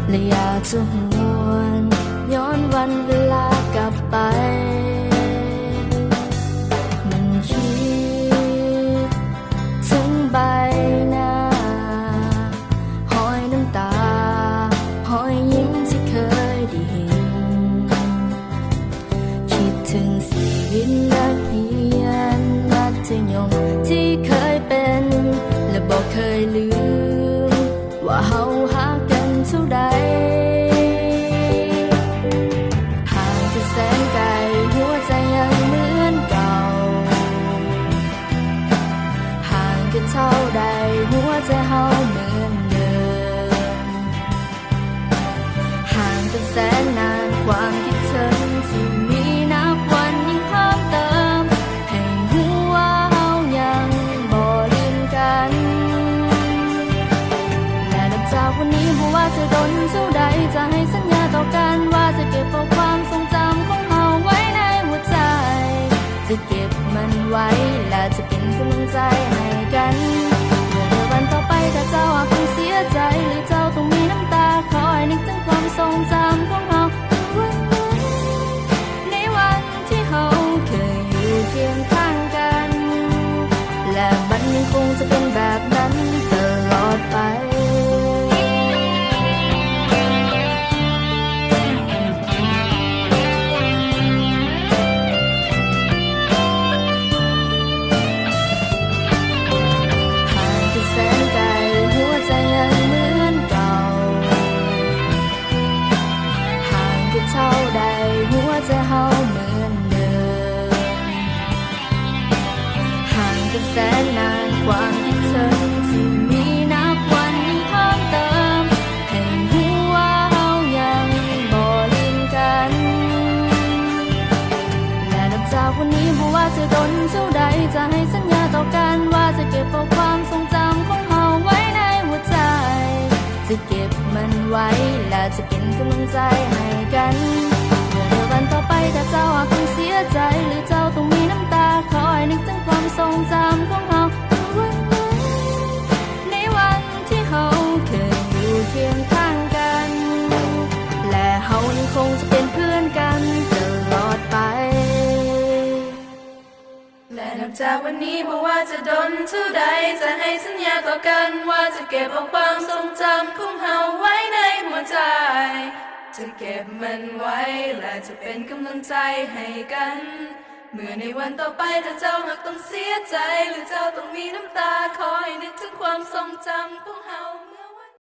และอยากจะหวนย้อนวันเวลากลับไปมันคิดถึงใบหน้าหอยน้ำตาหอยยิ้มที่เคยได้เห็นคิดถึงชีวิตนักเรียนมัธยมที่เคยเป็นและบอกเคยลืมว่าเฮาหากันเท่าใดห่างกันแสนไกลหัวใจยังเหมือนเก่าห่างกันเท่าใดหัวใจเฮาเหมือนเดิมห่างกันแสนนานความคิดถึงที่มีนับวันยิ่งเพิ่มเติมให้หัวเฮายังบ่ลืมกันและนับจากวันนี้บ่ว่าจะโดนเท่าใดจะให้สัญญาต่อกันว่าจะเก็บเอาความทรงจำของเฮาไว้ในหัวใจจะเก็บมันไว้และจะเป็นกำลังใจให้กันเมื่อในวันต่อไปถ้าเจ้าอาจต้องเสียใจหรือเจ้าต้องมีน้ำตาคอยนึกถึงความทรงจำของเฮาในวันที่เฮาเคยอยู่เคียงข้างกันและมันยังคงจะเป็นแบบนั้นตลอดไปเท่าใดหัวใจเฮาเหมือนเดิมห่างกันแสนนานความคิดถึงที่มีนับวันยิ่งเพิ่มเติมให้หัวเฮายังบ่ลืมกันและนับจากวันนี้บ่ว่าจะโดนเท่าใดจะให้สัญญาต่อกันว่าจะเก็บเอาความทรงจำของเฮาไว้ในหัวใจจะเก็บมันไว้และจะเป็นกำลังใจให้กันเมื่อในวันต่อไปถ้าเจ้าอาจต้องเสียใจหรือเจ้าต้องมีน้ำตาคอยนึกถึงความทรงจำของเฮาในวันที่เฮาเคยอยู่เคียงข้างกันและเฮายังคงจะเป็นเพื่อนกันตลอดไปและนับจากวันนี้บ่ว่าจะโดนเท่าใดจะให้สัญญาต่อกันว่าจะเก็บเอาความทรงจำของเฮาไว้ในหัวใจจะเก็บมันไว้และจะเป็นกำลังใจให้กันเมื่อในวันต่อไปถ้าเจ้าหากต้องเสียใจหรือเจ้าต้องมีน้ำตาคอยนึกถึงความทรงจำของเฮา